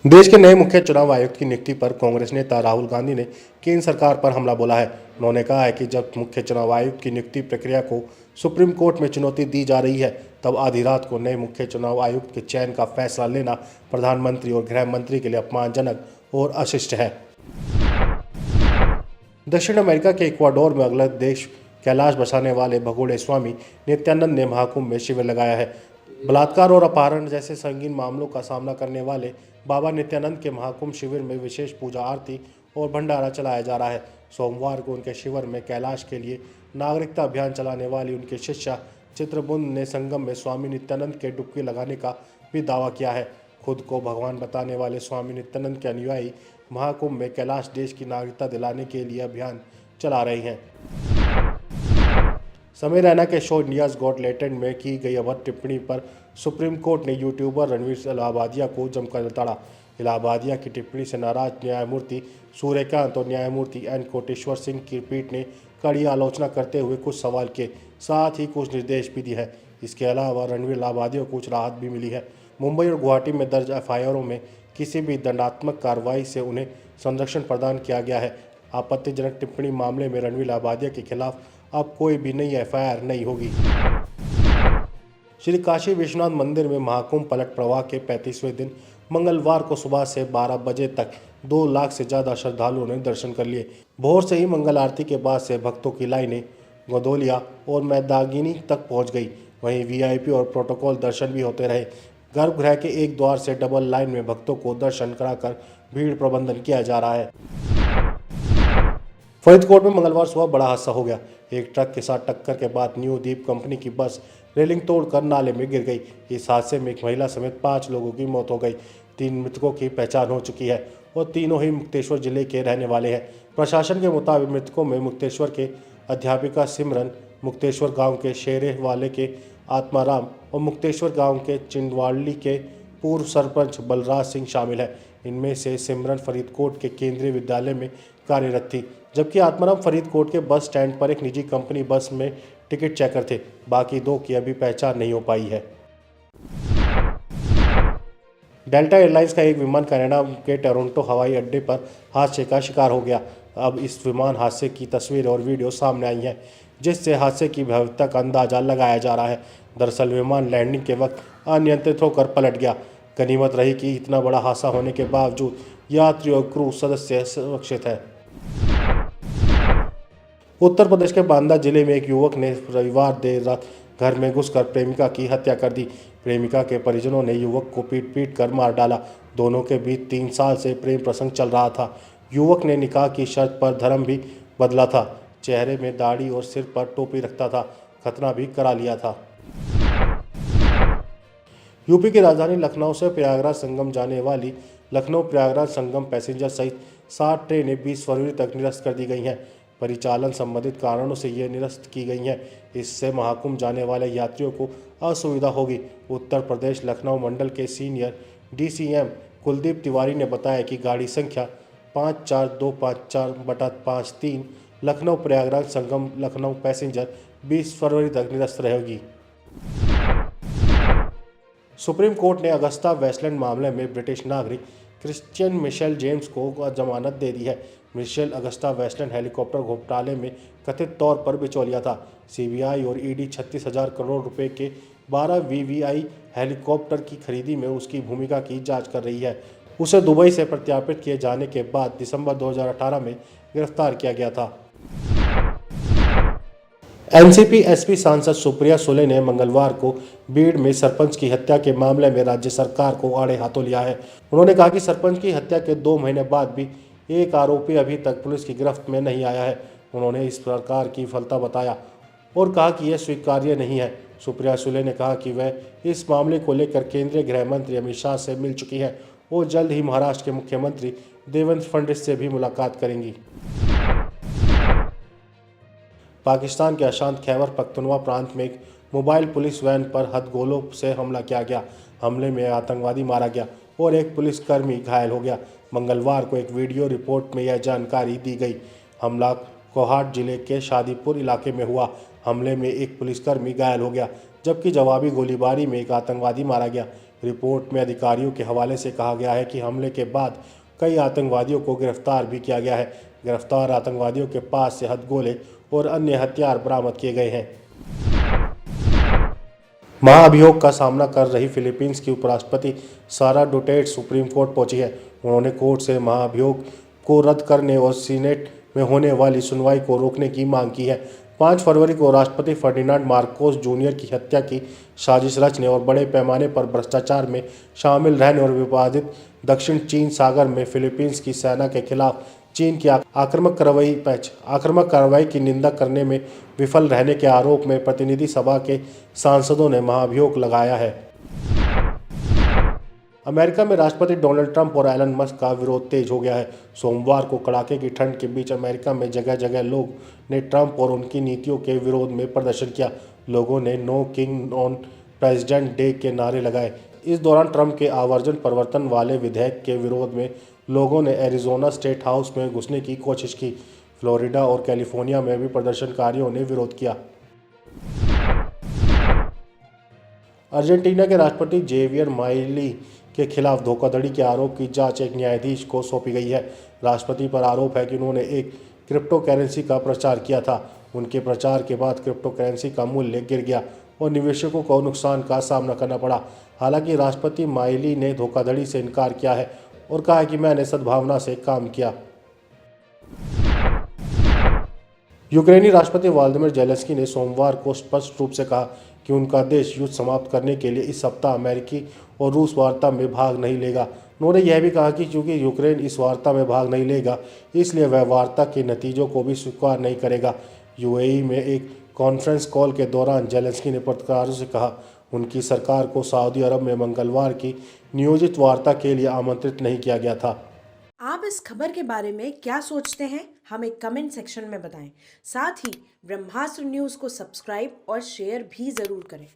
देश के नए मुख्य चुनाव आयुक्त की नियुक्ति पर कांग्रेस नेता राहुल गांधी ने केंद्र सरकार पर हमला बोला है। उन्होंने कहा है कि जब मुख्य चुनाव आयुक्त की नियुक्ति प्रक्रिया को सुप्रीम कोर्ट में चुनौती दी जा रही है, तब आधी रात को नए मुख्य चुनाव आयुक्त के चयन का फैसला लेना प्रधानमंत्री और गृह मंत्री के लिए अपमानजनक और अशिष्ट है। दक्षिण अमेरिका के इक्वाडोर में अगला देश कैलाश बसाने वाले भगोड़े स्वामी नित्यानंद ने महाकुंभ में शिविर लगाया है। बलात्कार और अपहरण जैसे संगीन मामलों का सामना करने वाले बाबा नित्यानंद के महाकुंभ शिविर में विशेष पूजा आरती और भंडारा चलाया जा रहा है। सोमवार को उनके शिविर में कैलाश के लिए नागरिकता अभियान चलाने वाली उनकी शिष्या चित्रबुंद ने संगम में स्वामी नित्यानंद के डुबकी लगाने का भी दावा किया है। खुद को भगवान बताने वाले स्वामी नित्यानंद के अनुयायी महाकुंभ में कैलाश देश की नागरिकता दिलाने के लिए अभियान चला रहे हैं। समय रैना के शो इंडियाज गॉट टैलेंट में की गई अभद्र टिप्पणी पर सुप्रीम कोर्ट ने यूट्यूबर रणवीर इलाहाबादिया को जमकर लताड़ा। इलाहाबादिया की टिप्पणी से नाराज न्यायमूर्ति सूर्यकांत और न्यायमूर्ति एन कोटेश्वर सिंह की पीठ ने कड़ी आलोचना करते हुए कुछ सवाल किए, साथ ही कुछ निर्देश भी दिए हैं। इसके अलावा रणवीर इलाहाबादिया को कुछ राहत भी मिली है। मुंबई और गुवाहाटी में दर्ज एफआईआरों में किसी भी दंडात्मक कार्रवाई से उन्हें संरक्षण प्रदान किया गया है। आपत्तिजनक टिप्पणी मामले में रणवीर इलाहाबादिया के खिलाफ अब कोई भी नई एफआईआर नहीं होगी। श्री काशी विश्वनाथ मंदिर में महाकुंभ पलट प्रवाह के 35वें दिन मंगलवार को सुबह से 12 बजे तक 2 लाख से ज़्यादा श्रद्धालुओं ने दर्शन कर लिए। भोर से ही मंगल आरती के बाद से भक्तों की लाइनें गोदोलिया और मैदागिनी तक पहुंच गई। वहीं वीआईपी और प्रोटोकॉल दर्शन भी होते रहे। गर्भगृह के एक द्वार से डबल लाइन में भक्तों को दर्शन कराकर भीड़ प्रबंधन किया जा रहा है। फरीदकोट में मंगलवार सुबह बड़ा हादसा हो गया। एक ट्रक के साथ टक्कर के बाद न्यू दीप कंपनी की बस रेलिंग तोड़कर नाले में गिर गई। इस हादसे में एक महिला समेत 5 लोगों की मौत हो गई। 3 मृतकों की पहचान हो चुकी है और तीनों ही मुक्तेश्वर जिले के रहने वाले हैं। प्रशासन के मुताबिक मृतकों में मुक्तेश्वर के अध्यापिका सिमरन, मुक्तेश्वर गांव के शेरे वाले के आत्माराम और मुक्तेश्वर गांव के चिंदवाड़ी के पूर्व सरपंच बलराज सिंह शामिल हैं। इनमें से सिमरन फरीदकोट के केंद्रीय विद्यालय में कार्यरत थी, जबकि आत्माराम फरीदकोट के बस स्टैंड पर एक निजी कंपनी बस में टिकट चेकर थे। बाकी 2 की अभी पहचान नहीं हो पाई है। डेल्टा एयरलाइंस का एक विमान कनाडा के टोरंटो हवाई अड्डे पर हादसे का शिकार हो गया। अब इस विमान हादसे की तस्वीर और वीडियो सामने आई हैं, जिससे हादसे की भयावहता का अंदाजा लगाया जा रहा है। दरअसल विमान लैंडिंग के वक्त अनियंत्रित होकर पलट गया। गनीमत रही कि इतना बड़ा हादसा होने के बावजूद यात्री और क्रू सदस्य सुरक्षित है। उत्तर प्रदेश के बांदा जिले में एक युवक ने रविवार देर रात घर में घुसकर प्रेमिका की हत्या कर दी। प्रेमिका के परिजनों ने युवक को पीट कर मार डाला। दोनों के बीच 3 साल से प्रेम प्रसंग चल रहा था। युवक ने निकाह की शर्त पर धर्म भी बदला था। चेहरे में दाढ़ी और सिर पर टोपी रखता था। खतना भी करा लिया था। यूपी की राजधानी लखनऊ से प्रयागराज संगम जाने वाली लखनऊ प्रयागराज संगम पैसेंजर सहित 60 ट्रेनें 20 फरवरी तक निरस्त कर दी गई हैं। परिचालन संबंधित कारणों से ये निरस्त की गई हैं। इससे महाकुंभ जाने वाले यात्रियों को असुविधा होगी। उत्तर प्रदेश लखनऊ मंडल के सीनियर डीसीएम कुलदीप तिवारी ने बताया कि गाड़ी संख्या 54254/53 लखनऊ प्रयागराज संगम लखनऊ पैसेंजर 20 फरवरी तक निरस्त रहेगी। सुप्रीम कोर्ट ने अगस्ता वेस्टलैंड मामले में ब्रिटिश नागरिक क्रिश्चियन मिशेल जेम्स को जमानत दे दी है। मिशेल अगस्ता वेस्टलैंड हेलीकॉप्टर घोटाले में कथित तौर पर बिचौलिया था। सीबीआई और ईडी 36,000 करोड़ रुपए के 12 वीवीआई हेलीकॉप्टर की खरीदी में उसकी भूमिका की जांच कर रही है। उसे दुबई से प्रत्यार्पित किए जाने के बाद दिसंबर 2018 में गिरफ्तार किया गया था। एनसीपी एसपी सांसद सुप्रिया सुले ने मंगलवार को बीड़ में सरपंच की हत्या के मामले में राज्य सरकार को आड़े हाथों लिया है। उन्होंने कहा कि सरपंच की हत्या के 2 महीने बाद भी एक आरोपी अभी तक पुलिस की गिरफ्त में नहीं आया है। उन्होंने इस सरकार की विफलता बताया और कहा कि यह स्वीकार्य नहीं है। सुप्रिया सुले ने कहा कि वह इस मामले को लेकर केंद्रीय गृह मंत्री अमित शाह से मिल चुकी हैं और जल्द ही महाराष्ट्र के मुख्यमंत्री देवेंद्र फडणवीस से भी मुलाकात करेंगी। पाकिस्तान के अशांत खैबर पख्तूनख्वा प्रांत में एक मोबाइल पुलिस वैन पर हथगोलों से हमला किया गया। हमले में आतंकवादी मारा गया और एक पुलिसकर्मी घायल हो गया। मंगलवार को एक वीडियो रिपोर्ट में यह जानकारी दी गई। हमला कोहाट जिले के शादीपुर इलाके में हुआ। हमले में एक पुलिसकर्मी घायल हो गया, जबकि जवाबी गोलीबारी में एक आतंकवादी मारा गया। रिपोर्ट में अधिकारियों के हवाले से कहा गया है कि हमले के बाद कई आतंकवादियों को गिरफ्तार भी किया गया है। गिरफ्तार आतंकवादियों के पास से हथगोले और अन्य हथियार बरामद किए गए हैं। महाअभियोग का सामना कर रही फिलीपींस की उपराष्ट्रपति सारा डुटेर्टे सुप्रीम कोर्ट पहुंची है। उन्होंने कोर्ट से महाअभियोग को रद्द करने और सीनेट में होने वाली सुनवाई को रोकने की मांग की है। 5 फरवरी को राष्ट्रपति फर्डिनांड मार्कोस जूनियर की हत्या की साजिश रचने और बड़े पैमाने पर भ्रष्टाचार में शामिल रहने और विवादित दक्षिण चीन सागर में फिलीपींस की सेना के खिलाफ चीन की आक्रामक कार्रवाई की निंदा करने में विफल रहने के आरोप में प्रतिनिधि सभा के सांसदों ने महाभियोग लगाया है। अमेरिका में राष्ट्रपति डोनाल्ड ट्रंप और एलन मस्क का विरोध तेज हो गया है। सोमवार को कड़ाके की ठंड के बीच अमेरिका में जगह जगह लोग ने ट्रंप और उनकी नीतियों के विरोध में प्रदर्शन किया। लोगों ने no king on President Day के नारे लगाए। इस दौरान ट्रंप के आवर्जन परिवर्तन वाले विधेयक के विरोध में लोगों ने एरिजोना स्टेट हाउस में घुसने की कोशिश की। फ्लोरिडा और कैलिफोर्निया में भी प्रदर्शनकारियों ने विरोध किया। अर्जेंटीना के राष्ट्रपति जेवियर माइली के खिलाफ धोखाधड़ी के आरोप की जांच एक न्यायाधीश को सौंपी गई है। राष्ट्रपति पर आरोप है कि उन्होंने एक क्रिप्टो करेंसी का प्रचार किया था। उनके प्रचार के बाद क्रिप्टो करेंसी का मूल्य गिर गया और निवेशकों को नुकसान का सामना करना पड़ा। हालांकि राष्ट्रपति माइली ने धोखाधड़ी से इनकार किया है और कहा है कि मैंने सद्भावना से काम किया। यूक्रेनी राष्ट्रपति व्लादिमीर ज़ेलेंस्की ने सोमवार को स्पष्ट रूप से कहा कि उनका देश युद्ध समाप्त करने के लिए इस सप्ताह अमेरिकी और रूस वार्ता में भाग नहीं लेगा। उन्होंने यह भी कहा कि चूंकि यूक्रेन इस वार्ता में भाग नहीं लेगा, इसलिए वह वार्ता के नतीजों को भी स्वीकार नहीं करेगा। यूएई में एक कॉन्फ्रेंस कॉल के दौरान ज़ेलेंस्की ने पत्रकारों से कहा उनकी सरकार को सऊदी अरब में मंगलवार की नियोजित वार्ता के लिए आमंत्रित नहीं किया गया था। आप इस खबर के बारे में क्या सोचते हैं, हमें कमेंट सेक्शन में बताएं। साथ ही ब्रह्मास्त्र न्यूज़ को सब्सक्राइब और शेयर भी ज़रूर करें।